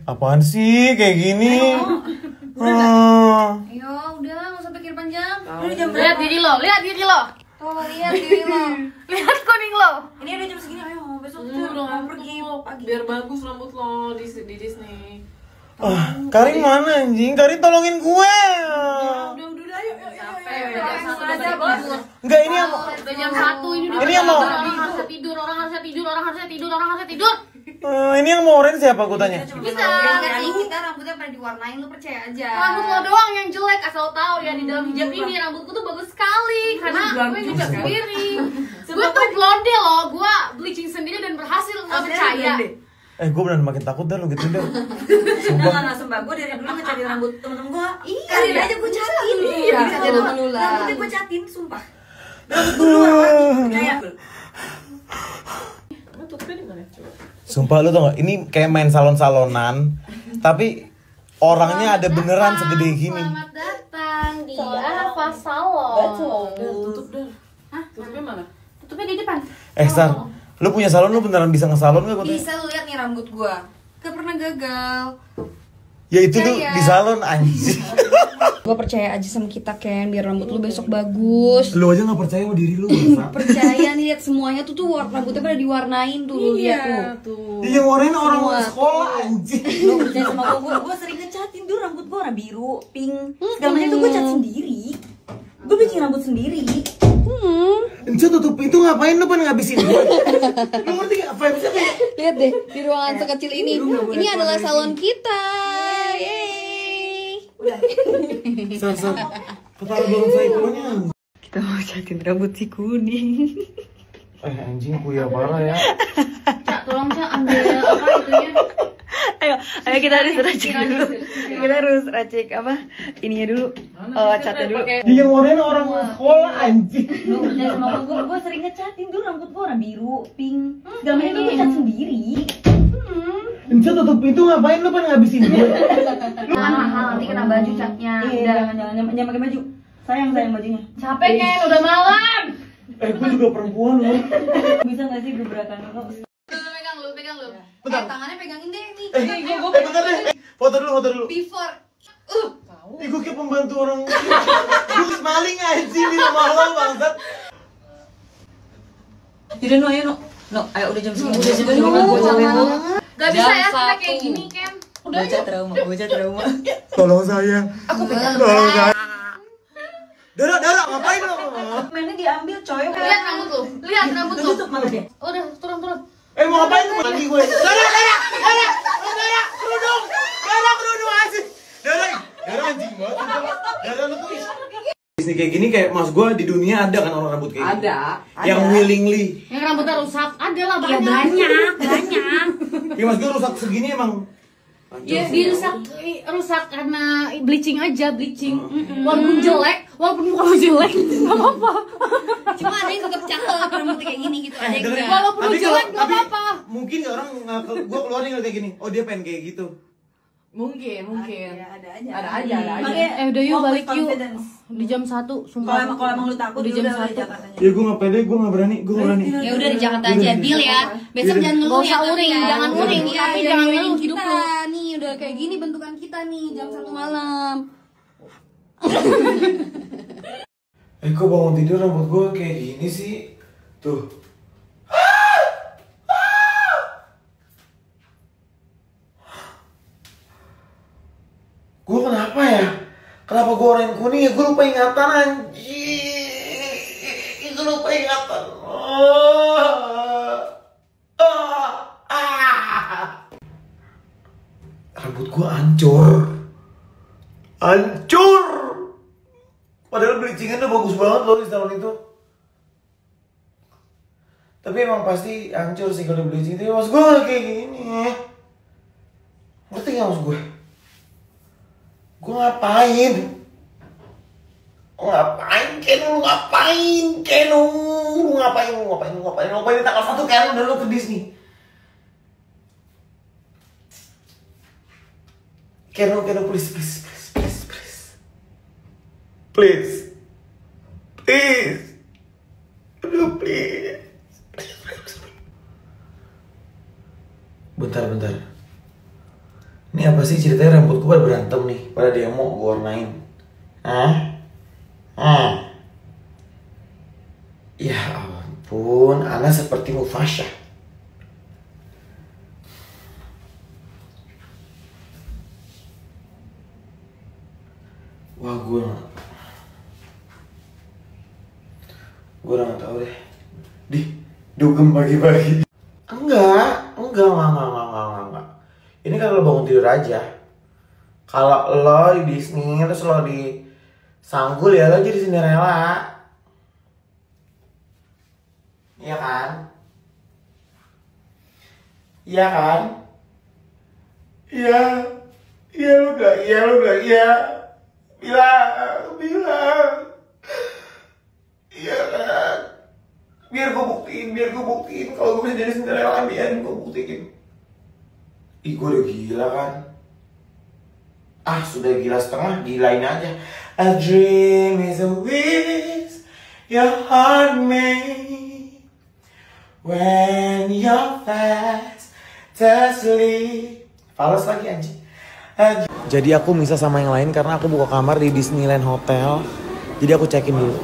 Apaan sih kayak gini? Ayo, udah nggak usah pikir panjang. Lihat diri lo, lihat diri lo. Tuh, lihat diri lo. Lihat kuning lo. Ini udah jam segini, ayo besok mau pergi pagi. Biar bagus rambut lo di Disney. Karin mana anjing? Karin tolongin gue. Udah, ayo. Ada bos. Enggak, ini yang Udah jam 1 ini udah. Ini yang mau- Orang harusnya tidur, orang harusnya tidur, orang harusnya tidur, orang harusnya tidur. ini yang mau orange siapa gue tanya? Bisa. Kita rambutnya pada diwarnain, lu percaya aja. Rambut lo doang yang jelek, asal tahu ya di dalam hijab ini rambutku tuh bagus sekali karena gue hijab sendiri. Gue tuh blonde loh, gue bleaching sendiri dan berhasil, nggak percaya. Gue beneran makin takut dah lu gitu deh. Enggak sumpah, gue dari dulu ngecatin rambut temen-temen gue. Karin aja gue catin. Iya, Catin rambutnya gue catin, sumpah. Rambut gue doang. Kayak Tutupnya di mana coba? Sumpah lu tau gak? Ini kayak main salon-salonan, tapi orangnya ada beneran segede gini. Selamat datang di Arafah Salon. Tutup dah. Hah? Tutupnya mana? Tutupnya di depan. Sar, lu punya salon, lu beneran bisa ngesalon gak? Gua tanya? bisa lu lihat nih rambut gue. Gak pernah gagal. Ya itu lu Percaya. di salon anjing. Gue percaya aja sama kita, Ken, biar rambut lu besok bagus. Lu aja gak percaya sama diri lu, bangsa. Percaya nih, lihat semuanya tuh rambutnya pada diwarnain tuh, lu lihat tuh. Dia warnain orang sekolah anjing. Lu percaya sama gue sering ngecatin dulu rambut gue warna biru, pink, segala macam tuh gue cat sendiri. Gue bikin rambut sendiri. Encu tutup itu ngapain lu pada ngabisin gue? Lu ngerti gak? Vibesnya kayak Lihat deh di ruangan sekecil ini. Ini adalah salon kita. Yeay. Sar, petara belum saikonya. Kita mau catin rambut si kuning. Anjing kuya parah ya. Cak, tolong Cak ambil apa itunya. Ayo kita harus racik dulu. Kita harus racik apa? Ininya dulu. Catnya dulu. Dia warnain orang sekolah anjing. Lu percaya sama gue sering ngecatin dulu rambut gue warna biru, pink, segala macam tuh gue cat sendiri. Encu tutup itu ngapain lu pada ngabisin gue? Kan mahal nanti kena baju catnya. Iya, jangan pakai baju. Sayang bajunya. Capek Ken, udah malam. Gue juga perempuan loh. Bisa nggak sih gebrakan lo? Pegang lu. Bentar. Tangannya pegangin deh nih. Bentar deh. Foto dulu. Before. Gue kayak pembantu orang. Gue maling anjing di rumah lo bangsat. Tidak no, ayo ayo udah jam segini. Gak bisa ya kita kayak gini Ken. Udah Bocah trauma. Tolong saya. Tolong saya. Dara, ngapain lo? Mainnya diambil coy. lihat rambut lu. Lihat rambut lu. Tutup malah dia. Udah turun. Mau ngapain lu? Lagi gue. Dara, kerudung asik. Dara anjing banget. Dara lu tuh. Ini kayak gini kayak mas gue di dunia ada kan orang rambut kayak gini? Ada. Yang willingly. Yang rambutnya rusak ada lah banyak. Ya mas gue rusak segini emang. Ya rusak karena bleaching. Walaupun jelek, walaupun muka lu jelek, nggak apa-apa. Cuma ada yang tetap cakep rambutnya kayak gini gitu. Ada yang dengerin. enggak. Walaupun lu jelek nggak Tapi apa-apa. mungkin gak orang gue keluarin kayak gini. Oh dia pengen kayak gitu. Mungkin. Ada aja. Udah yuk balik yuk. Di jam 1 sumpah. Kalau emang lu takut Di jam udah 1. Jakartanya. Ya gue gak pede, gue gak berani. Ya udah di Jakarta aja, deal ya. Besok jangan ngeluh Gak usah ya, uring, tapi ya. jangan uring, Iya, tapi jangan jangan uring ngeluh hidup kita. lu. Nih udah kayak gini bentukan kita nih jam 1 malam. Kok bangun tidur rambut gue kayak gini sih? Tuh. Gue kenapa ya? Kenapa gue orang kuning ya? Gue lupa ingatan anjing. Gue lupa ingatan. Rambut gue hancur. Padahal bleachingan udah bagus banget loh di salon itu. Tapi emang pasti hancur sih kalau bleaching. Tapi mas gue gak kayak gini. Ngerti gak mas gue? Gue ngapain? Ken? Lu ngapain di tanggal 1 Ken? Udah lu ke Disney. Ken, please. Aduh, please. Bentar. Ini apa sih ceritanya rambutku pada berantem nih, pada demo gue warnain. Ya ampun, Ana seperti Mufasa. Wah, gue udah gak tau deh. Dugem pagi-pagi. Enggak. Ini kan lo bangun tidur aja. Kalau lo di Disney terus lo di Sanggul ya lo jadi Cinderella. Iya kan? Iya kan? Iya. Iya lo gak iya. Bilang. Iya kan? Biar gue buktiin kalau gue bisa jadi Cinderella, biarin gue buktiin. Ih, gue udah gila kan? Sudah gila setengah, gilain aja. A dream is a wish your heart made when you're fast asleep. Fals lagi anjing. Jadi aku misah sama yang lain karena aku buka kamar di Disneyland Hotel. Jadi aku check-in dulu.